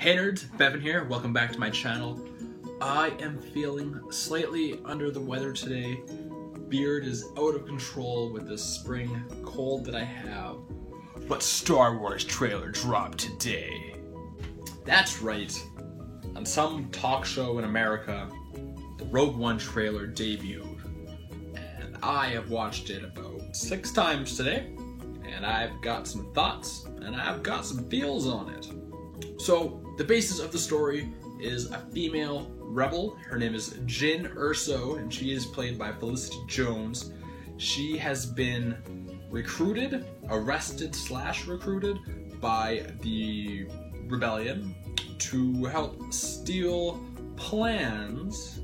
Hey nerds, Bevan here, welcome back to my channel. I am feeling slightly under the weather today. Beard is out of control with this spring cold that I have. But Star Wars trailer dropped today. That's right. On some talk show in America, the Rogue One trailer debuted. And I have watched it about 6 times today. And I've got some thoughts, and I've got some feels on it. So, the basis of the story is a female rebel. Her name is Jyn Erso, and she is played by Felicity Jones. She has been arrested/recruited by the rebellion to help steal plans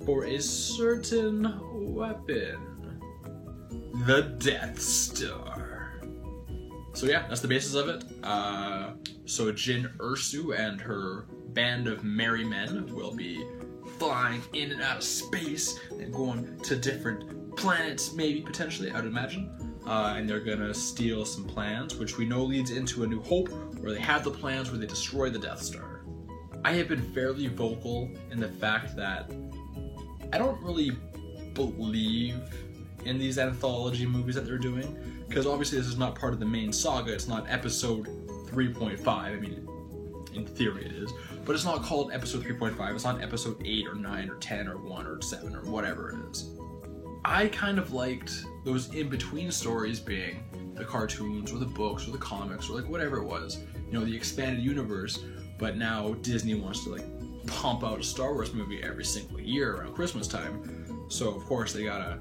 for a certain weapon, the Death Star. So yeah, that's the basis of it. So Jyn Erso and her band of merry men will be flying in and out of space and going to different planets, maybe, potentially, I would imagine. And they're gonna steal some plans, which we know leads into A New Hope, where they have the plans where they destroy the Death Star. I have been fairly vocal in the fact that I don't really believe in these anthology movies that they're doing, because obviously this is not part of the main saga. It's not episode 3.5. I mean, in theory it is, but it's not called episode 3.5. It's not episode 8 or 9 or 10 or 1 or 7 or whatever it is. I kind of liked those in-between stories being the cartoons or the books or the comics or like whatever it was, you know, the expanded universe. But now Disney wants to like pump out a Star Wars movie every single year around Christmas time. So of course they gotta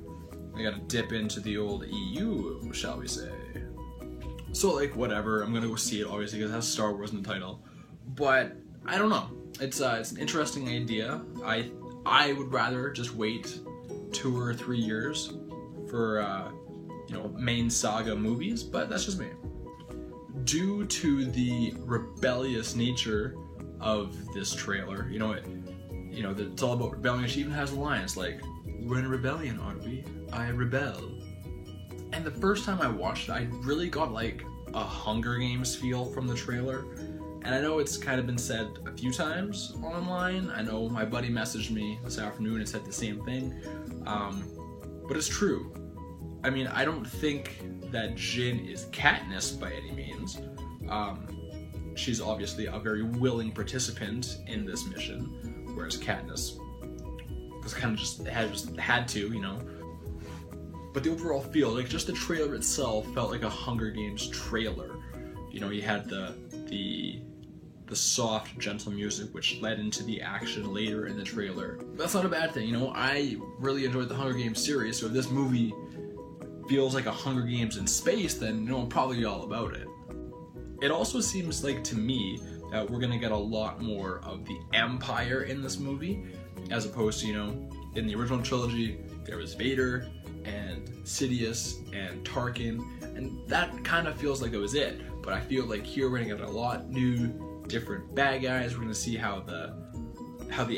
dip into the old EU, shall we say. So like whatever, I'm gonna go see it obviously because it has Star Wars in the title. But I don't know. It's an interesting idea. I would rather just wait 2 or 3 years for main saga movies, but that's just me. Due to the rebellious nature of this trailer, it's all about rebellion. She even has a line. It's like, "We're in a rebellion, aren't we? I rebel." And the first time I watched it, I really got like a Hunger Games feel from the trailer. And I know it's kind of been said a few times online. I know my buddy messaged me this afternoon and said the same thing. But it's true. I mean, I don't think that Jyn is Katniss by any means. She's obviously a very willing participant in this mission, whereas Katniss was kind of just had to, you know. But the overall feel, like just the trailer itself, felt like a Hunger Games trailer. You know, you had the soft, gentle music, which led into the action later in the trailer. That's not a bad thing, you know. I really enjoyed the Hunger Games series, so if this movie feels like a Hunger Games in space, then I'm probably all about it. It also seems like to me that we're gonna get a lot more of the Empire in this movie, as opposed to, in the original trilogy, there was Vader and Sidious and Tarkin, and that kind of feels like that was it. But I feel like here we're gonna get a lot new, different bad guys. We're gonna see how the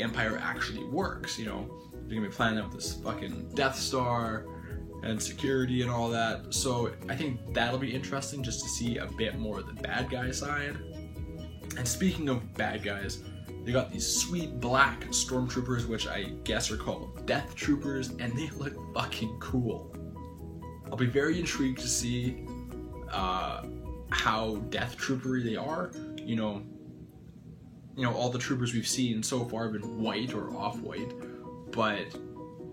Empire actually works. They're gonna be planning out this fucking Death Star and security and all that. So I think that'll be interesting just to see a bit more of the bad guy side. And speaking of bad guys, they got these sweet black stormtroopers, which I guess are called Death Troopers, and they look fucking cool. I'll be very intrigued to see how Death Troopery they are. All the troopers we've seen so far have been white or off-white, but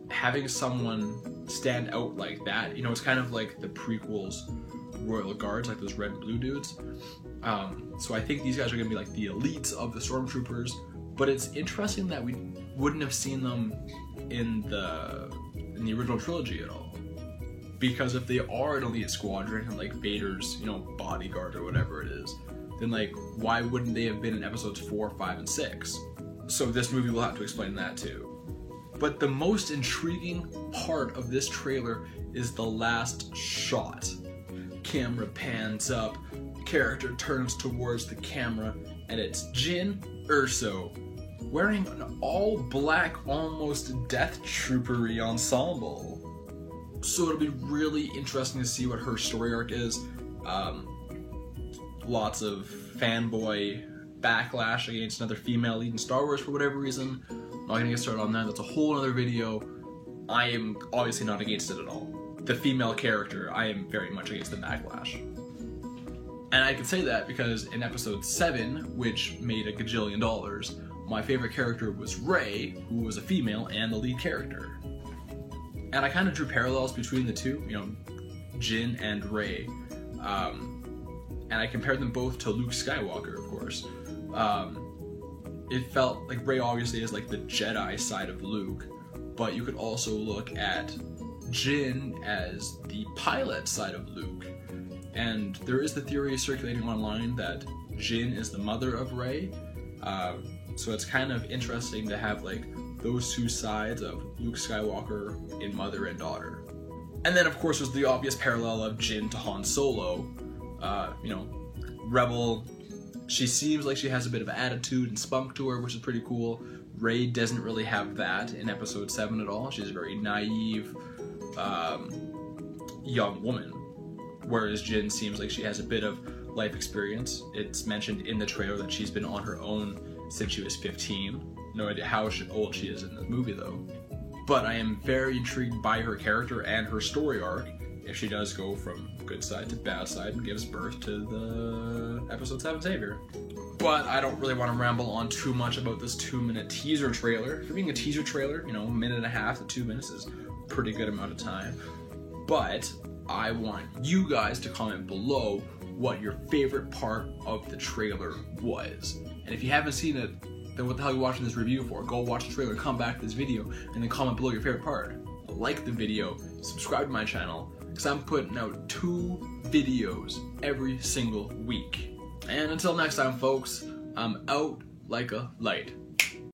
having someone stand out like that, it's kind of like the prequels Royal Guards, like those red and blue dudes. So I think these guys are going to be like the elites of the stormtroopers, but it's interesting that we wouldn't have seen them in the original trilogy at all. Because if they are an elite squadron and like Vader's, bodyguard or whatever it is, then like why wouldn't they have been in episodes 4, 5, and 6? So this movie will have to explain that too. But the most intriguing part of this trailer is the last shot. Camera pans up, character turns towards the camera, and it's Jyn Erso wearing an all-black, almost Death Troopery ensemble. So it'll be really interesting to see what her story arc is. Lots of fanboy backlash against another female lead in Star Wars for whatever reason. I'm not gonna get started on that, that's a whole other video. I am obviously not against it at all. The female character, I am very much against the backlash. And I can say that because in episode 7, which made $1 gajillion, my favorite character was Rey, who was a female and the lead character. And I kind of drew parallels between the two, you know, Jyn and Rey. And I compared them both to Luke Skywalker, of course. It felt like Rey obviously is like the Jedi side of Luke, but you could also look at Jyn as the pilot side of Luke. And there is the theory circulating online that Jyn is the mother of Rey. So it's kind of interesting to have like those two sides of Luke Skywalker in mother and daughter. And then of course there's the obvious parallel of Jyn to Han Solo. You know, rebel. She seems like she has a bit of attitude and spunk to her, which is pretty cool. Rey doesn't really have that in episode 7 at all. She's a very naive, young woman. Whereas Jyn seems like she has a bit of life experience. It's mentioned in the trailer that she's been on her own since she was 15. No idea how old she is in the movie though. But I am very intrigued by her character and her story arc if she does go from good side to bad side and gives birth to the episode 7 savior. But I don't really want to ramble on too much about this 2-minute teaser trailer. For being a teaser trailer, you know, 1.5 to 2 minutes is a pretty good amount of time. But I want you guys to comment below what your favorite part of the trailer was. And if you haven't seen it, then what the hell are you watching this review for? Go watch the trailer, come back to this video, and then comment below your favorite part. Like the video, subscribe to my channel, because I'm putting out 2 videos every single week. And until next time, folks, I'm out like a light.